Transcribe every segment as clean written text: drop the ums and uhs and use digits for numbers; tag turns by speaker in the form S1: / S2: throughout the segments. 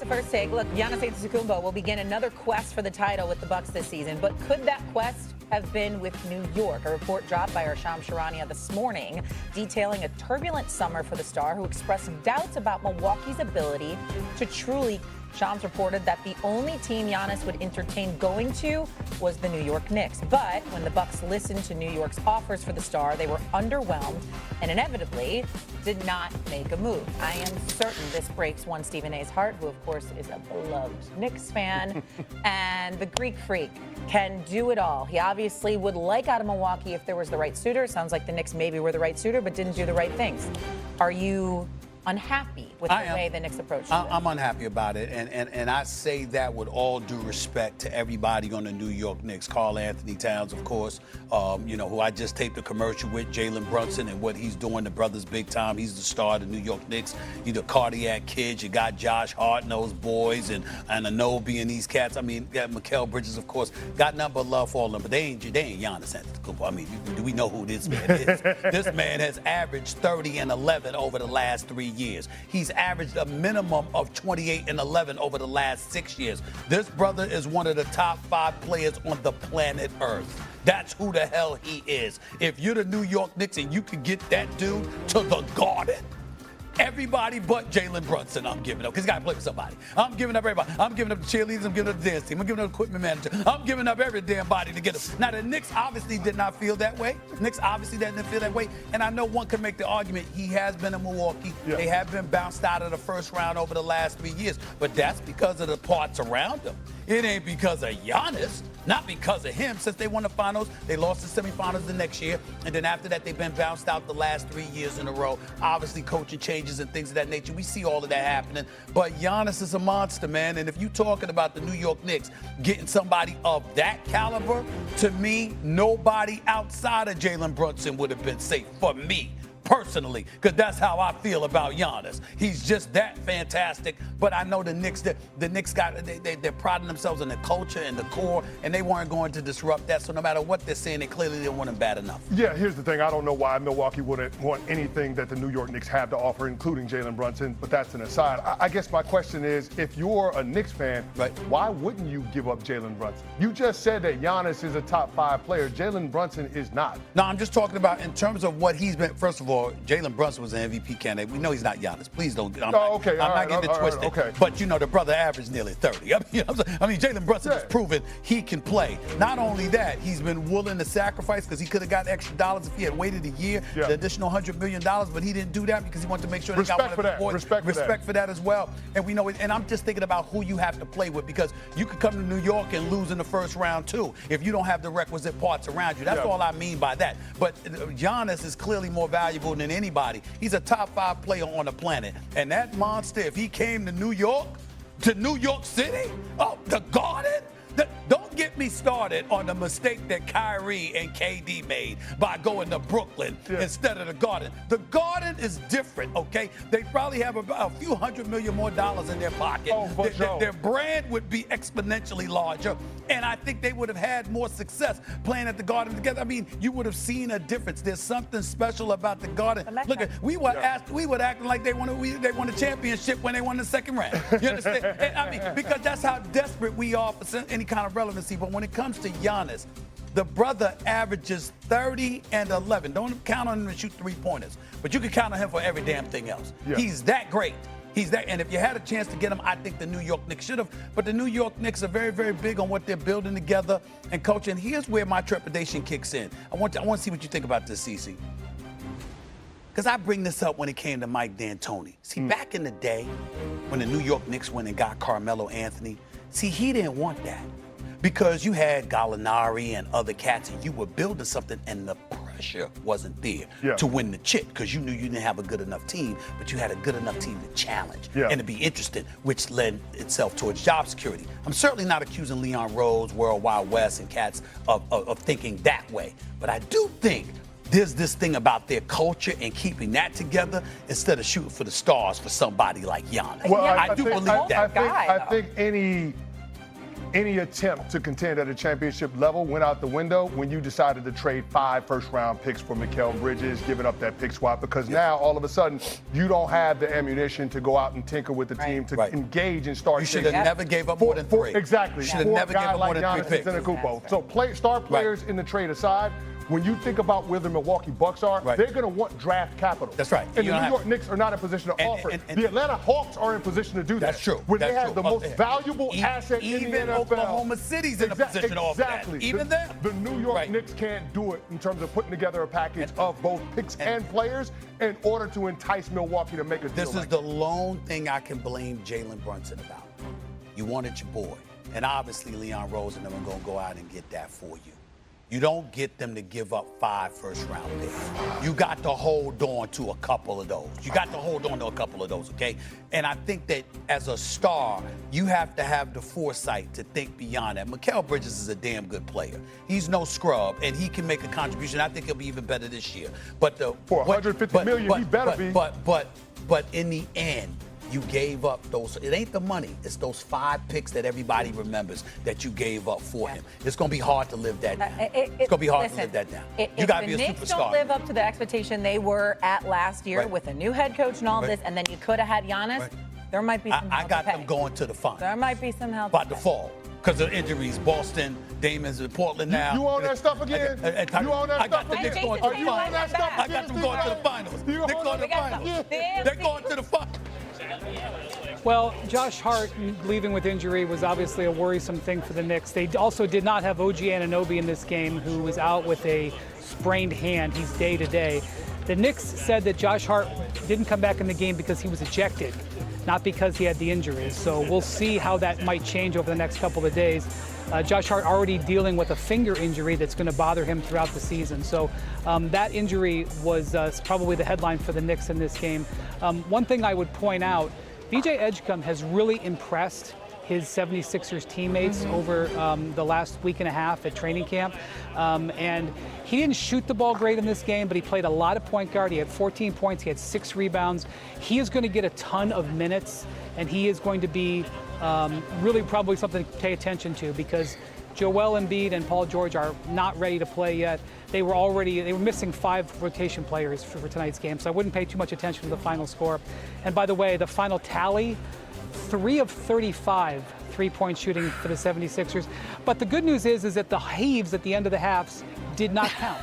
S1: to First Take. Look, Giannis Antetokounmpo will begin another quest for the title with the Bucks this season, but could that quest have been with New York? A report dropped by our Sharpe this morning detailing a turbulent summer for the star, who expressed doubts about Milwaukee's ability to truly. Shams reported that the only team Giannis would entertain going to was the New York Knicks. But when the Bucks listened to New York's offers for the star, they were underwhelmed and inevitably did not make a move. I am certain this breaks one Stephen A's heart, who of course is a beloved Knicks fan, and the Greek freak can do it all. He obviously would like out of Milwaukee if there was the right suitor. Sounds like the Knicks maybe were the right suitor, but didn't do the right things. Are you unhappy with the way the Knicks approached it?
S2: I'm unhappy about it, and I say that with all due respect to everybody on the New York Knicks. Karl Anthony Towns, of course, who I just taped a commercial with, Jalen Brunson, and what he's doing. The brother's big time. He's the star of the New York Knicks. You're the cardiac kid. You got Josh Hart and those boys, and Anobi and these cats. I mean, got Mikal Bridges, of course. Got nothing but love for all of them, but they ain't Giannis Antetokounmpo. I mean, do we know who this man is? This man has averaged 30 and 11 over the last 3 years. He's averaged a minimum of 28 and 11 over the last 6 years. This brother is one of the top 5 players on the planet Earth. That's who the hell he is. If you're the New York Knicks and you can get that dude to the Garden, everybody but Jalen Brunson, I'm giving up, because he's got to play with somebody. I'm giving up everybody. I'm giving up the cheerleaders. I'm giving up the dance team. I'm giving up the equipment manager. I'm giving up every damn body to get him. Now, the Knicks obviously did not feel that way. Knicks obviously didn't feel that way. And I know one can make the argument he has been in Milwaukee. Yeah. They have been bounced out of the first round over the last 3 years. But that's because of the parts around him. It ain't because of Giannis. Not because of him. Since they won the finals, they lost the semifinals the next year. And then after that, they've been bounced out the last 3 years in a row. Obviously, coaching changes and things of that nature. We see all of that happening. But Giannis is a monster, man. And if you're talking about the New York Knicks getting somebody of that caliber, to me, nobody outside of Jalen Brunson would have been safe for me. Personally, because that's how I feel about Giannis. He's just that fantastic. But I know the Knicks they're priding themselves in the culture and the core, and they weren't going to disrupt that. So no matter what they're saying, they clearly didn't want him bad enough.
S3: Yeah, here's the thing. I don't know why Milwaukee wouldn't want anything that the New York Knicks have to offer, including Jalen Brunson, but that's an aside. I guess my question is, if you're a Knicks fan, right, why wouldn't you give up Jalen Brunson? You just said that Giannis is a top 5 player. Jalen Brunson is not.
S2: No, I'm just talking about in terms of what he's been. First of all, Jalen Brunson was an MVP candidate. We know he's not Giannis. Please don't. I'm not getting it twisted.
S3: Okay.
S2: But, the brother averaged nearly 30. I mean, Jalen Brunson has proven he can play. Not only that, he's been willing to sacrifice, because he could have got extra dollars if he had waited a year, the additional $100 million, but he didn't do that because he wanted to make sure they got one of the boys. Respect for that as well. And we know it. And I'm just thinking about who you have to play with, because you could come to New York and lose in the first round, too, if you don't have the requisite parts around you. That's all I mean by that. But Giannis is clearly more valuable than anybody. He's a top 5 player on the planet. And that monster, if he came to New York City, the Garden, don't get me started on the mistake that Kyrie and KD made by going to Brooklyn instead of the Garden. The Garden is different, okay? They probably have a few $100 million more in their pocket. Their brand would be exponentially larger, and I think they would have had more success playing at the Garden together. I mean, you would have seen a difference. There's something special about the Garden. Look, we were acting like they won a championship when they won the second round. You understand? I mean, because that's how desperate we are for any kind of relevancy. But when it comes to Giannis, the brother averages 30 and 11. Don't count on him to shoot 3-pointers, but you can count on him for every damn thing else. Yeah. He's that great. And if you had a chance to get him, I think the New York Knicks should have. But the New York Knicks are very, very big on what they're building together and coaching. Here's where my trepidation kicks in. I want to see what you think about this, Cece. Because I bring this up when it came to Mike D'Antoni. See, back in the day when the New York Knicks went and got Carmelo Anthony, he didn't want that. Because you had Gallinari and other cats, and you were building something, and the pressure wasn't there to win the chip, because you knew you didn't have a good enough team, but you had a good enough team to challenge and to be interested, which led itself towards job security. I'm certainly not accusing Leon Rose, World Wild West, and cats of thinking that way, but I do think there's this thing about their culture and keeping that together instead of shooting for the stars for somebody like Giannis.
S3: Well,
S2: I do believe that.
S3: I think any attempt to contend at a championship level went out the window when you decided to trade 5 first-round picks for Mikal Bridges, giving up that pick swap, because now all of a sudden you don't have the ammunition to go out and tinker with the team to engage and start.
S2: You should have never gave up more than 3.
S3: Exactly.
S2: You should have never given up more than 3 picks.
S3: So star players in the trade aside, when you think about where the Milwaukee Bucks are, they're going to want draft capital.
S2: That's right.
S3: And the New York Knicks are not in position to offer it. The Atlanta Hawks are in position to do that.
S2: That's true.
S3: When they have the most valuable asset in the NFL.
S2: Even Oklahoma City's in a position to offer that. Even them.
S3: The New York Knicks can't do it in terms of putting together a package of both picks and players in order to entice Milwaukee to make a deal.
S2: This is the lone thing I can blame Jalen Brunson about. You wanted your boy. And obviously Leon Rose and them are going to go out and get that for you. You don't get them to give up 5 first-round picks. You got to hold on to a couple of those. Okay? And I think that as a star, you have to have the foresight to think beyond that. Mikal Bridges is a damn good player. He's no scrub, and he can make a contribution. I think he'll be even better this year. But
S3: for $150 million, he better be.
S2: But in the end, you gave up those. It ain't the money. It's those 5 picks that everybody remembers that you gave up for him. It's going to be hard to live that down. It's going to be hard to live that down.
S1: You got to be a superstar. If the Knicks don't live up to the expectation they were at last year with a new head coach and all this, and then you could have had Giannis, there might be some help.
S2: I got them going to the finals.
S1: There might be some help.
S2: By default. Because of injuries, Boston, Damon's in Portland now.
S3: You own that stuff again?
S2: You own that stuff again?
S3: Are you on that stuff again?
S2: I got them going to the finals. They're going to the finals. They're going to the finals.
S4: Well, Josh Hart leaving with injury was obviously a worrisome thing for the Knicks. They also did not have OG Anunoby in this game, who was out with a sprained hand. He's day-to-day. The Knicks said that Josh Hart didn't come back in the game because he was ejected, not because he had the injuries. So we'll see how that might change over the next couple of days. Josh Hart already dealing with a finger injury that's going to bother him throughout the season. So that injury was probably the headline for the Knicks in this game. One thing I would point out, VJ Edgecombe has really impressed his 76ers teammates over the last week and a half at training camp. And he didn't shoot the ball great in this game, but he played a lot of point guard. He had 14 points. He had 6 rebounds. He is going to get a ton of minutes, and he is going to be really probably something to pay attention to, because Joel Embiid and Paul George are not ready to play yet. They were missing 5 rotation players for tonight's game, so I wouldn't pay too much attention to the final score. And by the way, the final tally, 3 of 35 3-point shooting for the 76ers. But the good news is that the heaves at the end of the halves did not count.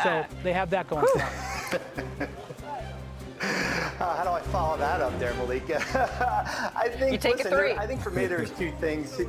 S4: So they have that going for them.
S5: How do I follow that up there, Malik? I think
S1: you take a 3.
S5: I think for me there's 2 things.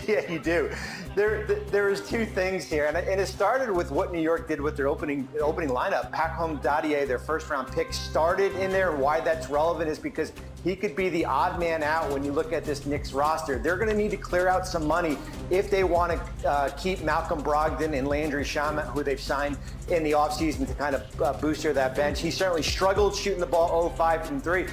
S5: Yeah, you do. There is 2 things here, and it started with what New York did with their opening lineup. Pacom Dadier, their first-round pick, started in there. Why that's relevant is because he could be the odd man out when you look at this Knicks roster. They're going to need to clear out some money if they want to keep Malcolm Brogdon and Landry Shamet, who they've signed in the offseason to kind of booster that bench. He certainly struggled shooting the ball 0-5 from 3.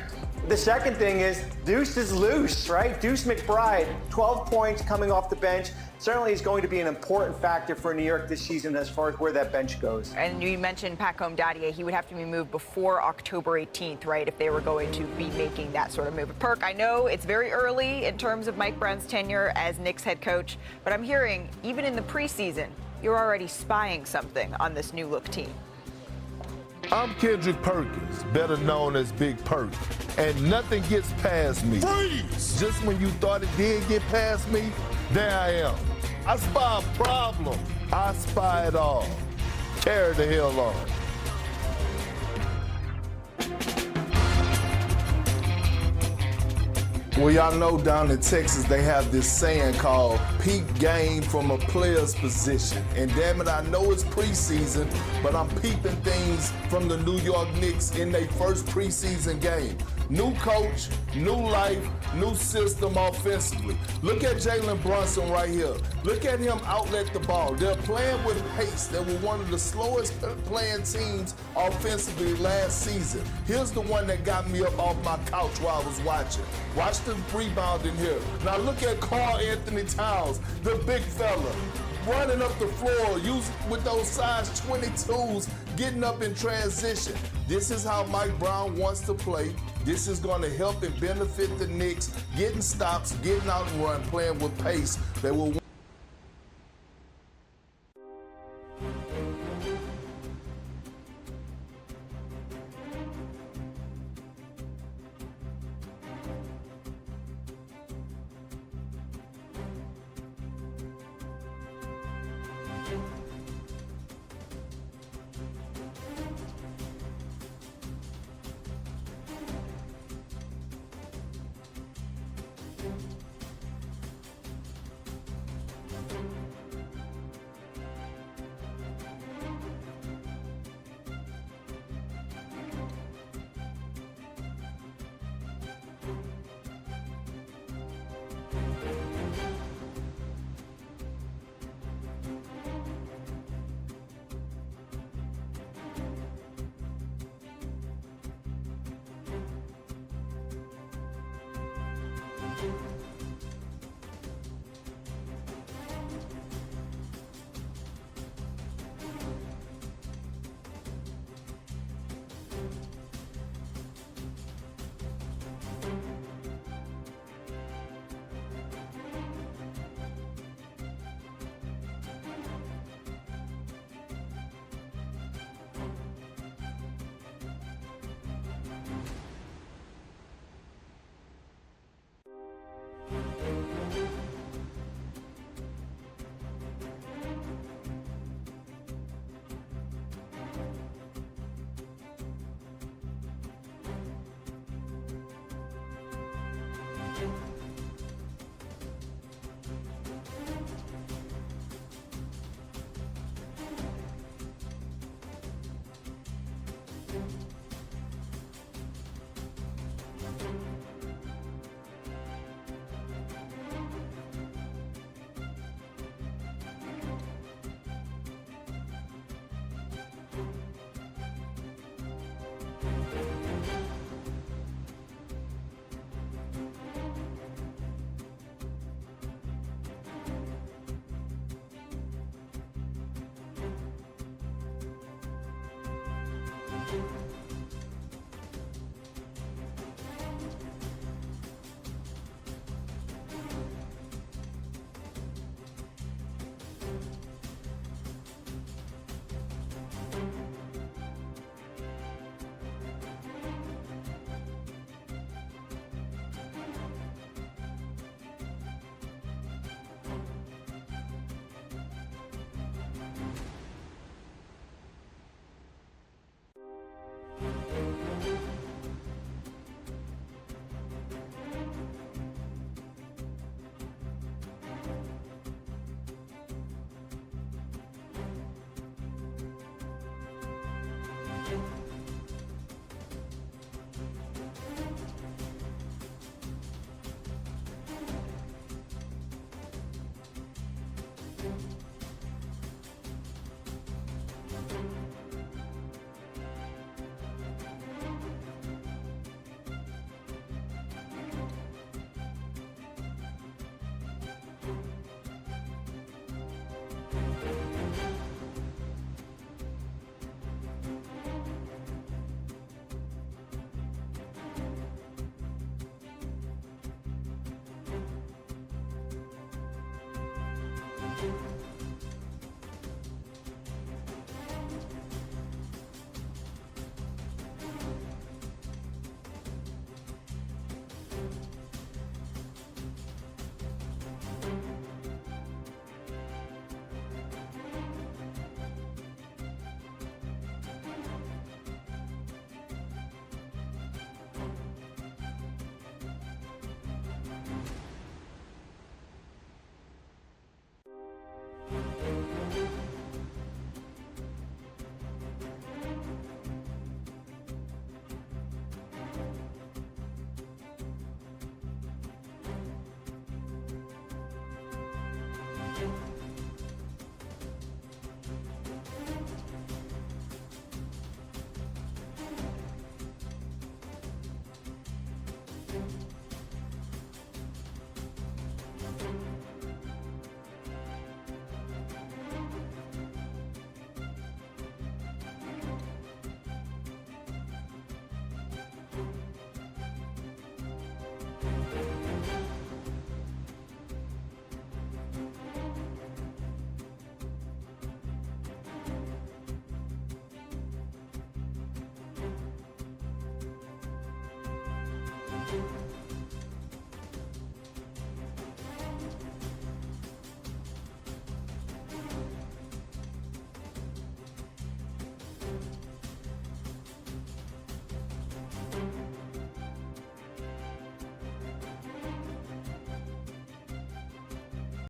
S5: The second thing is Deuce is loose, right? Deuce McBride, 12 points coming off the bench. Certainly is going to be an important factor for New York this season as far as where that bench goes.
S6: And you mentioned Pacom Dadier. He would have to be moved before October 18th, right, if they were going to be making that sort of move. Perk, I know it's very early in terms of Mike Brown's tenure as Knicks head coach, but I'm hearing even in the preseason, you're already spying something on this new look team.
S7: I'm Kendrick Perkins, better known as Big Perk, and nothing gets past me. Freeze! Just when you thought it did get past me, there I am. I spy a problem. I spy it all. Carry the hell on. Well, y'all know down in Texas, they have this saying called peak game from a player's position. And damn it, I know it's preseason, but I'm peeping things from the New York Knicks in their first preseason game. New coach, new life, new system offensively. Look at Jalen Brunson right here. Look at him outlet the ball. They're playing with pace. They were one of the slowest playing teams offensively last season. Here's the one that got me up off my couch while I was watching. Watch the rebound in here. Now look at Karl Anthony Towns, the big fella, running up the floor, with those size 22s, getting up in transition. This is how Mike Brown wants to play. This is going to help and benefit the Knicks, getting stops, getting out and run, playing with pace. They will
S8: you.